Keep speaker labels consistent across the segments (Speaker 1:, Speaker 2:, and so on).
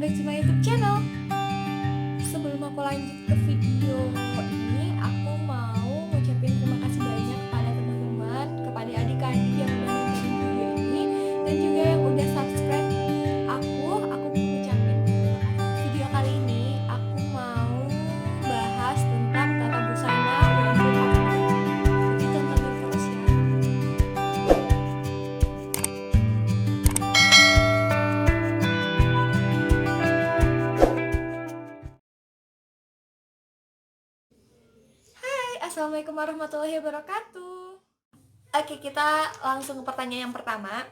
Speaker 1: back to my YouTube channel. Sebelum aku lanjut ke video ini, aku mau ngucapin terima kasih banyak kepada teman-teman, kepada adik-adik yang udah nonton video ini, dan juga yang udah subscribe aku. Aku mau ngucapin terima kasih. Video kali ini aku mau bahas tentang tata busana wardrobe aku. Jadi tontonin terus ya. Assalamualaikum warahmatullahi wabarakatuh. Oke, kita langsung ke pertanyaan yang pertama.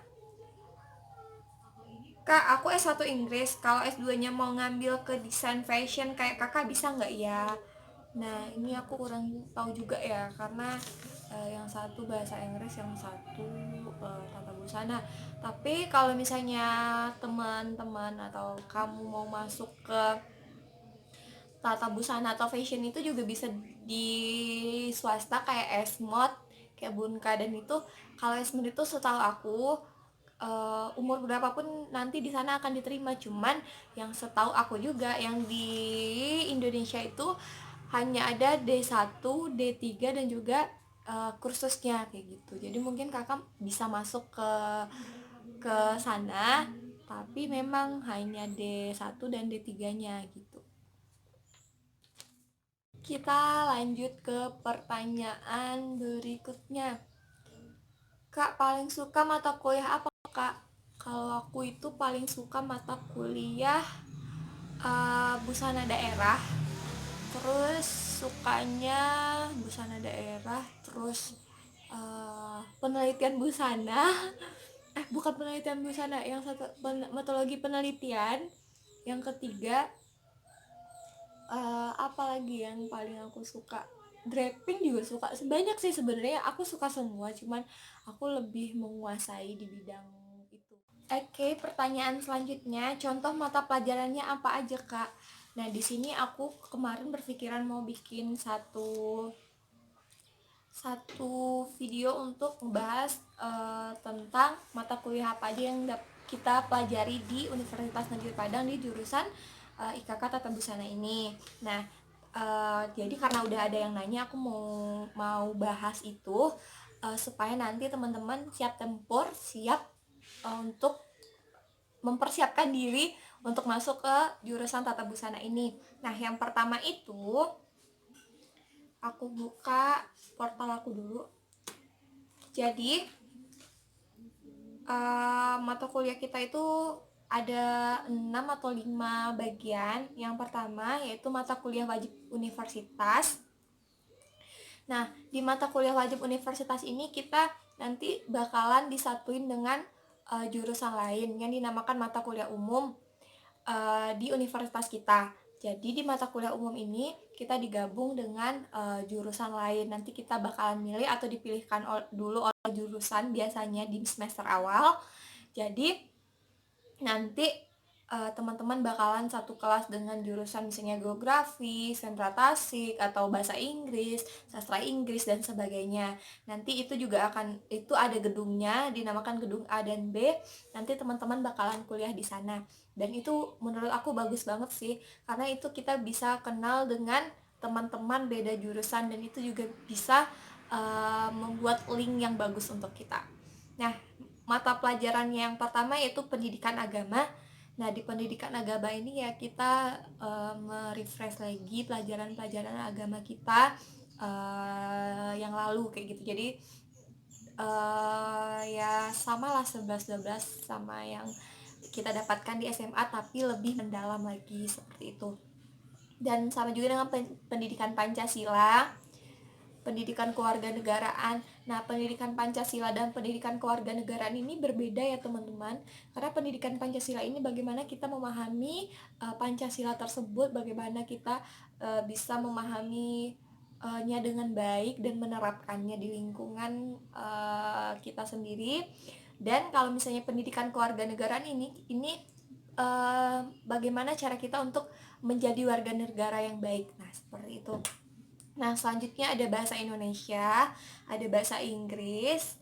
Speaker 1: Kak, aku S1 Inggris, kalau S2-nya mau ngambil ke desain fashion kayak kakak bisa nggak ya? Nah, ini aku kurang tahu juga ya, karena yang satu bahasa Inggris, yang satu tata busana. Tapi kalau misalnya teman-teman atau kamu mau masuk ke tata busana atau fashion itu juga bisa di swasta kayak Esmod, kayak Bunka, dan itu kalau Esmod itu setahu aku umur berapapun nanti di sana akan diterima. Cuman yang setahu aku juga yang di Indonesia itu hanya ada D1, D3 dan juga kursusnya kayak gitu. Jadi mungkin kakak bisa masuk ke sana, tapi memang hanya D1 dan D3-nya gitu. Kita lanjut ke pertanyaan berikutnya. Kak, paling suka mata kuliah apa, Kak? Kalau aku itu paling suka mata kuliah busana daerah. Terus sukanya busana daerah, terus penelitian busana. Bukan penelitian busana, yang satu metodologi penelitian. Yang ketiga apalagi yang paling aku suka, draping juga suka. Sebanyak sih sebenarnya, aku suka semua, cuman aku lebih menguasai di bidang itu. Oke, pertanyaan selanjutnya, contoh mata pelajarannya apa aja, Kak? Nah, di sini aku kemarin berpikiran mau bikin satu video untuk membahas tentang mata kuliah apa aja yang kita pelajari di Universitas Negeri Padang di jurusan IKK Tata Busana ini. Nah, jadi karena udah ada yang nanya, aku mau bahas itu supaya nanti teman-teman siap tempur, siap untuk mempersiapkan diri untuk masuk ke jurusan Tata Busana ini. Nah, yang pertama itu aku buka portal aku dulu. Jadi mata kuliah kita itu ada 6 atau 5 bagian. Yang pertama yaitu mata kuliah wajib universitas. Nah, di mata kuliah wajib universitas ini kita nanti bakalan disatuin dengan jurusan lain yang dinamakan mata kuliah umum di universitas kita. Jadi di mata kuliah umum ini kita digabung dengan jurusan lain. Nanti kita bakalan milih atau dipilihkan dulu oleh jurusan biasanya di semester awal. Jadi nanti teman-teman bakalan satu kelas dengan jurusan misalnya geografi, sentra tasik, atau bahasa Inggris, sastra Inggris, dan sebagainya. Nanti itu juga itu ada gedungnya, dinamakan gedung A dan B. Nanti teman-teman bakalan kuliah di sana. Dan itu menurut aku bagus banget sih, karena itu kita bisa kenal dengan teman-teman beda jurusan, dan itu juga bisa membuat link yang bagus untuk kita. Nah, mata pelajarannya yang pertama yaitu pendidikan agama. Nah, di pendidikan agama ini ya kita merefresh lagi pelajaran-pelajaran agama kita yang lalu kayak gitu. Jadi ya samalah 11-12 sama yang kita dapatkan di SMA, tapi lebih mendalam lagi seperti itu. Dan sama juga dengan pendidikan Pancasila, pendidikan kewarganegaraan. Nah, pendidikan Pancasila dan pendidikan kewarganegaraan ini berbeda ya teman-teman. Karena pendidikan Pancasila ini bagaimana kita memahami Pancasila tersebut, bagaimana kita bisa memahaminya dengan baik dan menerapkannya di lingkungan kita sendiri. Dan kalau misalnya pendidikan kewarganegaraan ini bagaimana cara kita untuk menjadi warga negara yang baik. Nah, seperti itu. Nah, selanjutnya ada bahasa Indonesia, ada bahasa Inggris,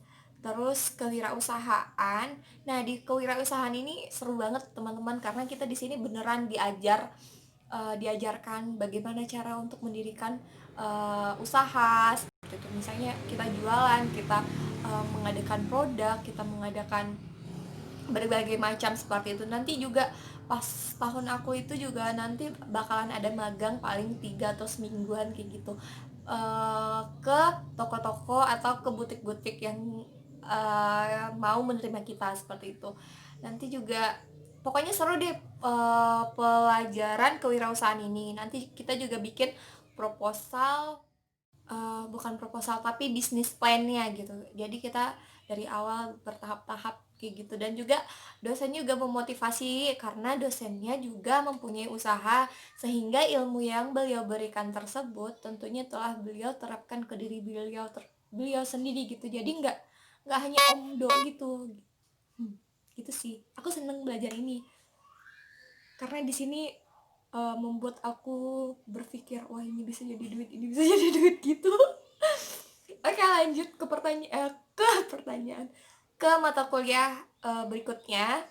Speaker 1: terus kewirausahaan. Nah, di kewirausahaan ini seru banget teman-teman, karena kita di sini beneran diajarkan bagaimana cara untuk mendirikan usaha seperti itu. Misalnya kita jualan, kita mengadakan produk, kita mengadakan berbagai macam seperti itu. Nanti juga pas tahun aku itu juga nanti bakalan ada magang paling 3 atau semingguan kayak gitu, ke toko-toko atau ke butik-butik yang mau menerima kita seperti itu. Nanti juga pokoknya seru deh pelajaran kewirausahaan ini. Nanti kita juga bikin proposal, bukan proposal tapi bisnis plan-nya gitu. Jadi kita dari awal bertahap-tahap kayak gitu. Dan juga dosennya juga memotivasi, karena dosennya juga mempunyai usaha, sehingga ilmu yang beliau berikan tersebut tentunya telah beliau terapkan ke diri beliau sendiri gitu. Jadi nggak hanya omdo gitu. Gitu sih, aku seneng belajar ini karena di sini membuat aku berpikir, wah ini bisa jadi duit, ini bisa jadi duit gitu. Oke, lanjut ke pertanyaan ke mata kuliah berikutnya,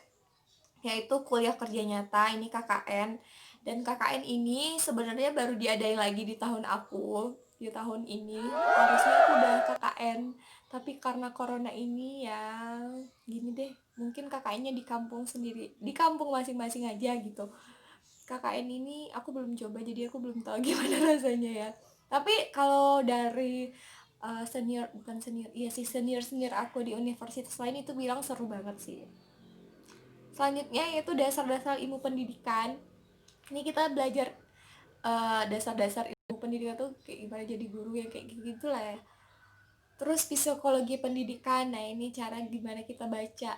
Speaker 1: yaitu kuliah kerja nyata. Ini KKN, dan KKN ini sebenarnya baru diadain lagi di tahun aku, di tahun ini harusnya aku udah KKN, tapi karena corona ini ya gini deh, mungkin KKN-nya di kampung sendiri, di kampung masing-masing aja gitu. KKN ini aku belum coba, jadi aku belum tahu gimana rasanya ya. Tapi kalau dari senior, bukan senior, iya sih, senior aku di universitas lain itu bilang seru banget sih. Selanjutnya yaitu dasar-dasar ilmu pendidikan. Ini kita belajar dasar-dasar ilmu pendidikan tuh kayak gimana jadi guru yang kayak gitu lah ya. Terus psikologi pendidikan. Nah, ini cara gimana kita baca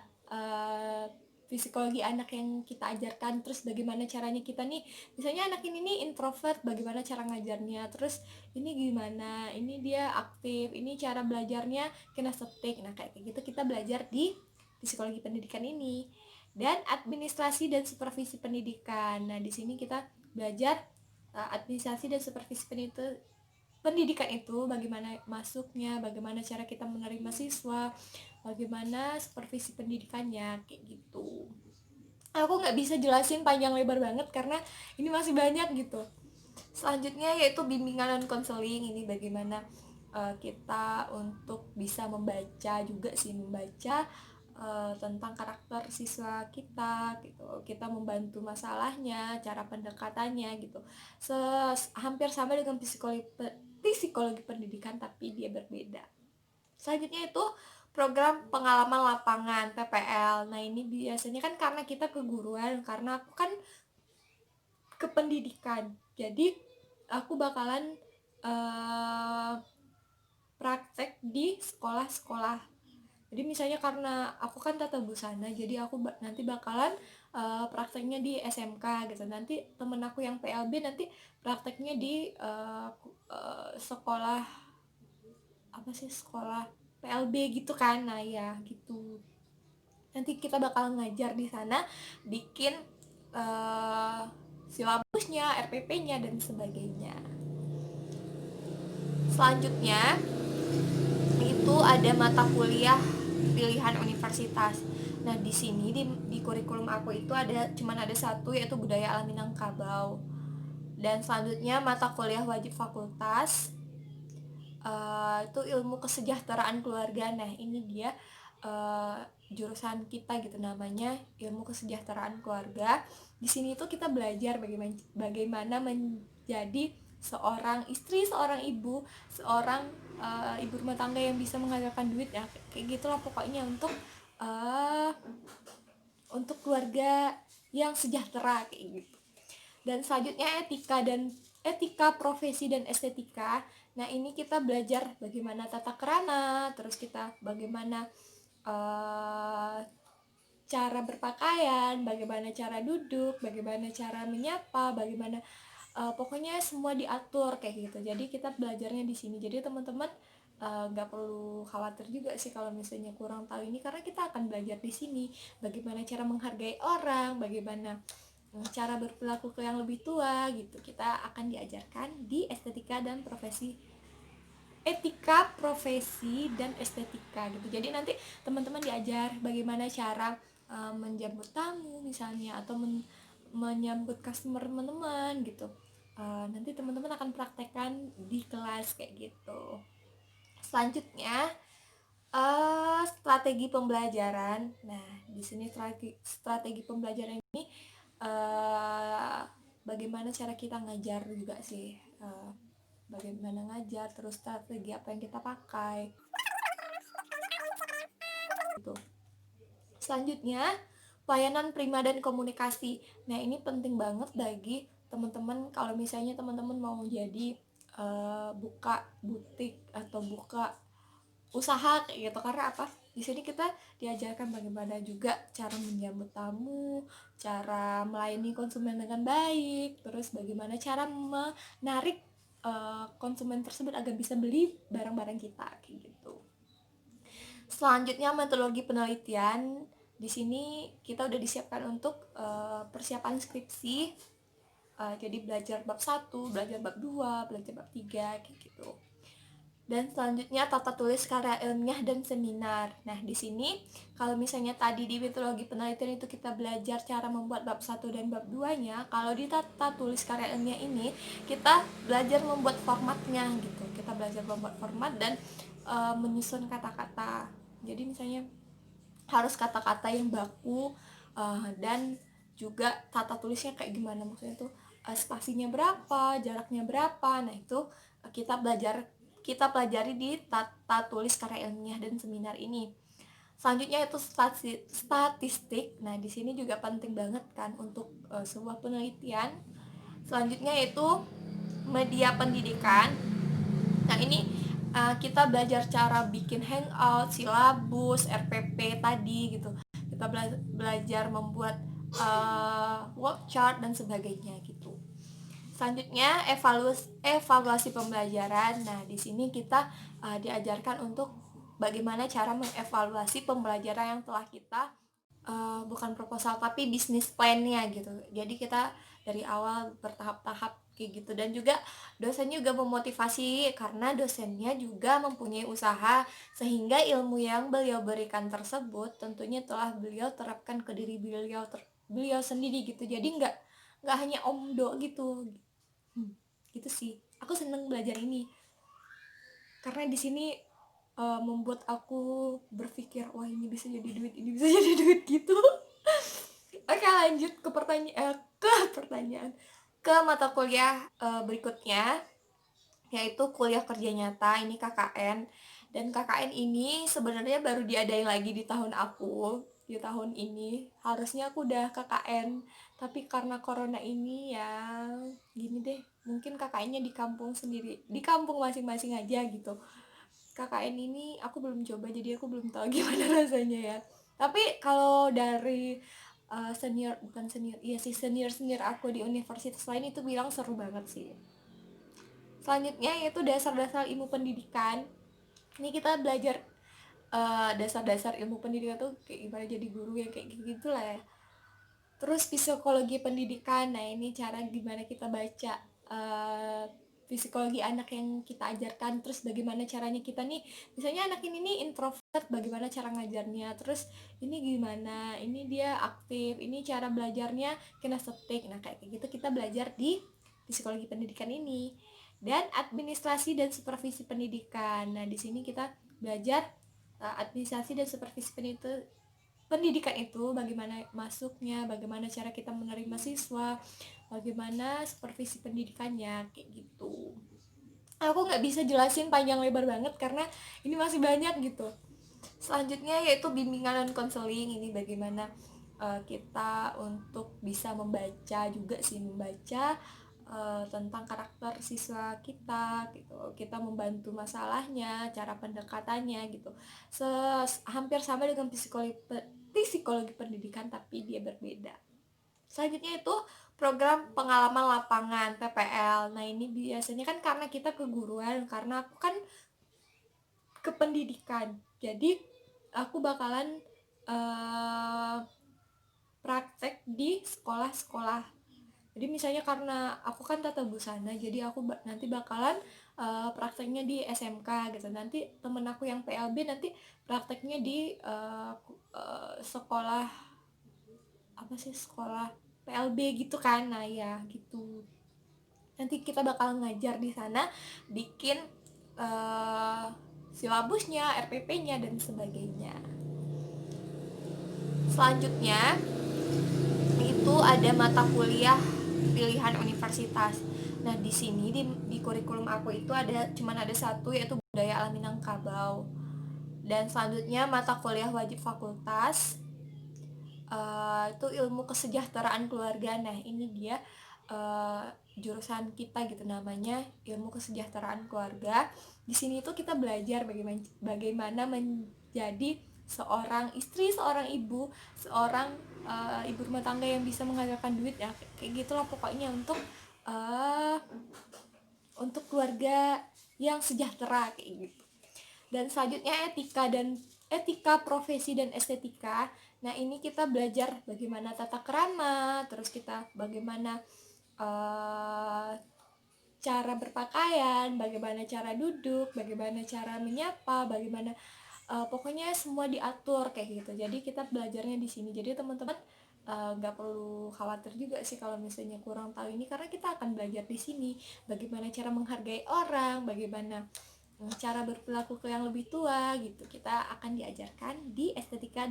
Speaker 1: psikologi anak yang kita ajarkan. Terus bagaimana caranya kita nih, misalnya anak ini nih introvert, bagaimana cara ngajarnya. Terus ini gimana, ini dia aktif, ini cara belajarnya kinestetik. Nah, kayak gitu kita belajar di psikologi pendidikan ini. Dan administrasi dan supervisi pendidikan. Nah, di sini kita belajar administrasi dan supervisi pendidikan itu, bagaimana masuknya, bagaimana cara kita menerima siswa, bagaimana supervisi pendidikannya, kayak gitu. Aku nggak bisa jelasin panjang lebar banget karena ini masih banyak gitu. Selanjutnya yaitu bimbingan dan konseling. Ini bagaimana kita untuk bisa membaca juga sih, membaca tentang karakter siswa kita gitu. Kita membantu masalahnya, cara pendekatannya gitu. Hampir sama dengan psikologi pendidikan, tapi dia berbeda. Selanjutnya itu program pengalaman lapangan PPL. Nah, ini biasanya kan karena kita keguruan, karena aku kan kependidikan, jadi aku bakalan praktek di sekolah-sekolah. Jadi misalnya karena aku kan tata busana, jadi aku nanti bakalan prakteknya di SMK gitu. Nanti temen aku yang PLB nanti prakteknya di sekolah, apa sih, sekolah PLB gitu kan. Nah ya gitu, nanti kita bakal ngajar di sana, bikin silabusnya, RPP-nya dan sebagainya. Selanjutnya itu ada mata kuliah pilihan universitas. Nah, di sini di kurikulum aku itu cuman ada satu, yaitu budaya alam Minangkabau. Dan selanjutnya mata kuliah wajib fakultas itu ilmu kesejahteraan keluarga. Nah, ini dia jurusan kita gitu, namanya ilmu kesejahteraan keluarga. Di sini tuh kita belajar bagaimana menjadi seorang istri, seorang ibu, seorang ibu rumah tangga yang bisa menghasilkan duit ya, kayak gitulah pokoknya, untuk keluarga yang sejahtera kayak gitu. Dan selanjutnya etika profesi dan estetika. Nah, ini kita belajar bagaimana tata krama, terus kita bagaimana cara berpakaian, bagaimana cara duduk, bagaimana cara menyapa, bagaimana pokoknya semua diatur kayak gitu. Jadi kita belajarnya di sini. Jadi teman-teman nggak perlu khawatir juga sih kalau misalnya kurang tahu ini, karena kita akan belajar di sini bagaimana cara menghargai orang, bagaimana cara berperilaku ke yang lebih tua gitu. Kita akan diajarkan di estetika dan profesi etika profesi dan estetika gitu. Jadi nanti teman-teman diajar bagaimana cara menjemput tamu misalnya, atau menyambut customer teman-teman gitu. Nanti teman-teman akan praktekkan di kelas kayak gitu. Selanjutnya strategi pembelajaran. Nah, di sini strategi pembelajaran ini uh, bagaimana cara kita ngajar juga sih. Bagaimana ngajar, terus strategi apa yang kita pakai. Gitu. Selanjutnya, pelayanan prima dan komunikasi. Nah, ini penting banget bagi teman-teman kalau misalnya teman-teman mau jadi buka butik atau buka usaha kayak gitu. Karena apa, di sini kita diajarkan bagaimana juga cara menyambut tamu, cara melayani konsumen dengan baik, terus bagaimana cara menarik konsumen tersebut agar bisa beli barang-barang kita kayak gitu. Selanjutnya, metodologi penelitian. Di sini kita udah disiapkan untuk persiapan skripsi. Jadi belajar bab 1, belajar bab 2, belajar bab 3 kayak gitu. Dan selanjutnya tata tulis karya ilmiah dan seminar. Nah, di sini kalau misalnya tadi di metodologi penelitian itu kita belajar cara membuat bab 1 dan bab 2-nya, kalau di tata tulis karya ilmiah ini kita belajar membuat formatnya gitu. Kita belajar membuat format dan menyusun kata-kata. Jadi misalnya harus kata-kata yang baku, dan juga tata tulisnya kayak gimana, maksudnya tuh spasinya berapa, jaraknya berapa. Nah, itu kita pelajari di tata tulis karya ilmiah dan seminar ini. Selanjutnya itu statistik. Nah, di sini juga penting banget kan untuk sebuah penelitian. Selanjutnya itu media pendidikan. Nah, ini kita belajar cara bikin hangout, silabus, RPP tadi gitu. Kita belajar membuat work chart dan sebagainya gitu. Selanjutnya evaluasi pembelajaran. Nah, di sini kita diajarkan untuk bagaimana cara mengevaluasi pembelajaran yang telah kita bukan proposal tapi bisnis plan-nya gitu. Jadi kita dari awal bertahap-tahap kayak gitu. Dan juga dosennya juga memotivasi karena dosennya juga mempunyai usaha, sehingga ilmu yang beliau berikan tersebut tentunya telah beliau terapkan ke diri beliau sendiri gitu. Jadi nggak hanya omdo gitu. Gitu sih, aku seneng belajar ini karena di sini membuat aku berpikir, wah ini bisa jadi duit, ini bisa jadi duit gitu. Oke, lanjut ke pertanyaan ke mata kuliah berikutnya, yaitu kuliah kerja nyata. Ini KKN, dan KKN ini sebenarnya baru diadain lagi di tahun aku. Di tahun ini harusnya aku udah KKN, tapi karena corona ini ya gini deh, mungkin KKN-nya di kampung sendiri, di kampung masing-masing aja gitu. KKN ini aku belum coba, jadi aku belum tahu gimana rasanya ya. Tapi kalau dari senior, bukan senior, iya sih, senior aku di universitas lain itu bilang seru banget sih. Selanjutnya yaitu dasar-dasar ilmu pendidikan. Ini kita belajar dasar-dasar ilmu pendidikan tuh kayak gimana jadi guru yang kayak gitu lah ya. Terus psikologi pendidikan. Nah, ini cara gimana kita baca psikologi anak yang kita ajarkan. Terus bagaimana caranya kita nih, misalnya anak ini nih introvert, bagaimana cara ngajarnya. Terus ini gimana, ini dia aktif, ini cara belajarnya kinestetik. Nah, kayak gitu kita belajar di psikologi pendidikan ini. Dan administrasi dan supervisi pendidikan. Nah, di sini kita belajar administrasi dan supervisi pendidikan itu, bagaimana masuknya, bagaimana cara kita menerima siswa, bagaimana supervisi pendidikannya kayak gitu. Aku nggak bisa jelasin panjang lebar banget karena ini masih banyak gitu. Selanjutnya yaitu bimbingan dan konseling. Ini bagaimana kita untuk bisa membaca juga sih, membaca tentang karakter siswa kita gitu. Kita membantu masalahnya, cara pendekatannya gitu. Hampir sama dengan psikologi pendidikan, tapi dia berbeda. Selanjutnya itu program pengalaman lapangan PPL. Nah, ini biasanya kan karena kita keguruan, karena aku kan ke pendidikan, jadi aku bakalan praktek di sekolah-sekolah. Jadi misalnya karena aku kan tata busana, jadi aku nanti bakalan prakteknya di SMK gitu. Nanti temen aku yang PLB nanti prakteknya di sekolah apa sih, sekolah PLB gitu kan. Nah ya gitu, nanti kita bakal ngajar di sana, bikin silabusnya, RPP-nya dan sebagainya. Selanjutnya itu ada mata kuliah pilihan universitas. Nah di sini di kurikulum aku itu cuman ada satu, yaitu budaya alam Minangkabau. Dan selanjutnya mata kuliah wajib fakultas itu ilmu kesejahteraan keluarga. Nah ini dia jurusan kita gitu, namanya ilmu kesejahteraan keluarga. Di sini tuh kita belajar bagaimana menjadi seorang istri, seorang ibu, seorang ibu rumah tangga yang bisa menghasilkan duit ya, kayak gitulah pokoknya, untuk keluarga yang sejahtera kayak gitu. Dan selanjutnya etika profesi dan estetika. Nah ini kita belajar bagaimana tata krama, terus kita bagaimana cara berpakaian, bagaimana cara duduk, bagaimana cara menyapa, bagaimana pokoknya semua diatur kayak gitu. Jadi kita belajarnya di sini. Jadi teman-teman nggak perlu khawatir juga sih kalau misalnya kurang tahu ini, karena kita akan belajar di sini bagaimana cara menghargai orang, bagaimana cara berperilaku ke yang lebih tua gitu. Kita akan diajarkan di etika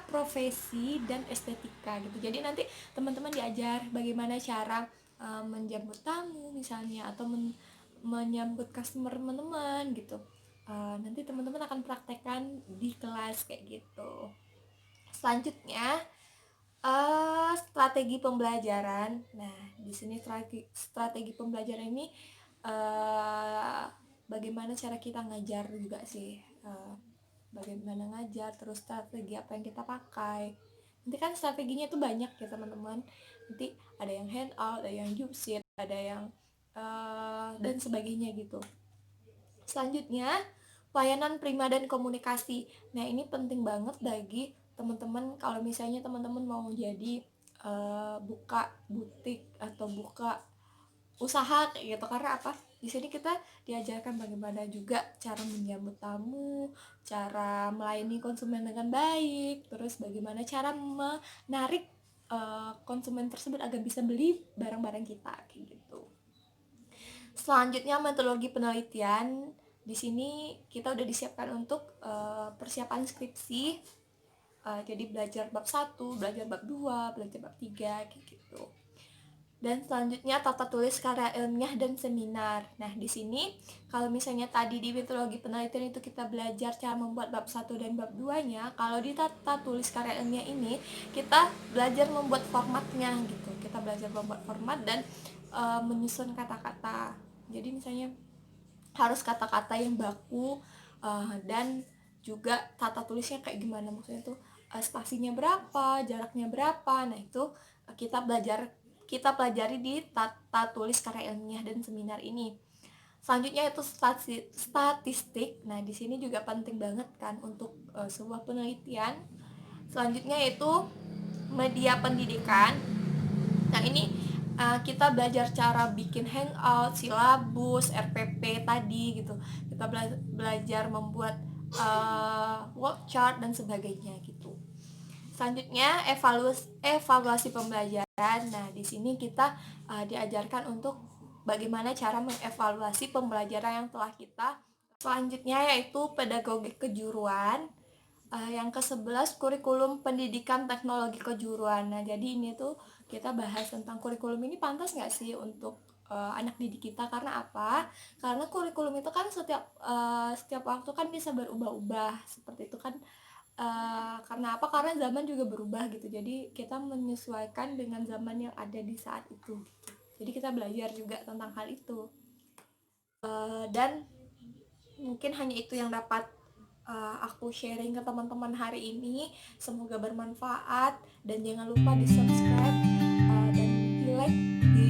Speaker 1: profesi dan estetika gitu. Jadi nanti teman-teman diajar bagaimana cara menjemput tamu misalnya, atau menyambut customer teman-teman gitu. Nanti teman-teman akan praktekkan di kelas kayak gitu. Selanjutnya strategi pembelajaran. Nah di sini strategi pembelajaran ini bagaimana cara kita ngajar juga sih, bagaimana ngajar, terus strategi apa yang kita pakai. Nanti kan strateginya itu banyak ya teman-teman, nanti ada yang handout, ada yang jumsit, ada yang dan sebagainya gitu. Selanjutnya pelayanan prima dan komunikasi. Nah ini penting banget bagi teman-teman kalau misalnya teman-teman mau jadi buka butik atau buka usaha kayak gitu. Karena apa, di sini kita diajarkan bagaimana juga cara menyambut tamu, cara melayani konsumen dengan baik, terus bagaimana cara menarik konsumen tersebut agar bisa beli barang-barang kita kayak gitu. Selanjutnya metodologi penelitian. Di sini kita udah disiapkan untuk persiapan skripsi. Jadi belajar bab 1, belajar bab 2, belajar bab 3 kayak gitu. Dan selanjutnya tata tulis karya ilmiah dan seminar. Nah, di sini kalau misalnya tadi di metodologi penelitian itu kita belajar cara membuat bab 1 dan bab 2-nya, kalau di tata tulis karya ilmiah ini kita belajar membuat formatnya gitu. Kita belajar membuat format dan menyusun kata-kata. Jadi misalnya harus kata-kata yang baku, dan juga tata tulisnya kayak gimana, maksudnya tuh spasinya berapa, jaraknya berapa. Nah, itu kita pelajari di tata tulis karya ilmiah dan seminar ini. Selanjutnya itu statistik. Nah, di sini juga penting banget kan untuk sebuah penelitian. Selanjutnya itu media pendidikan. Nah, ini kita belajar cara bikin hangout, silabus, RPP tadi gitu. Kita belajar membuat work chart dan sebagainya gitu. Selanjutnya evaluasi pembelajaran. Nah, di sini kita diajarkan untuk bagaimana cara mengevaluasi pembelajaran yang telah kita. Selanjutnya yaitu pedagogi kejuruan. Yang ke-11 kurikulum pendidikan teknologi kejuruan. Nah, jadi ini tuh kita bahas tentang kurikulum ini pantas nggak sih untuk anak didik kita. Karena apa? Karena kurikulum itu kan setiap waktu kan bisa berubah-ubah seperti itu kan. Karena apa? Karena zaman juga berubah gitu. Jadi kita menyesuaikan dengan zaman yang ada di saat itu. Jadi kita belajar juga tentang hal itu. Dan mungkin hanya itu yang dapat aku sharing ke teman-teman hari ini. Semoga bermanfaat dan jangan lupa di subscribe dan di like, di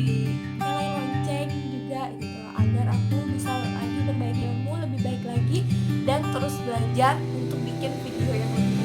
Speaker 1: nyalain lonceng juga gitu, agar aku bisa lagi berbagi ilmu lebih baik lagi dan terus belajar untuk bikin video yang lebih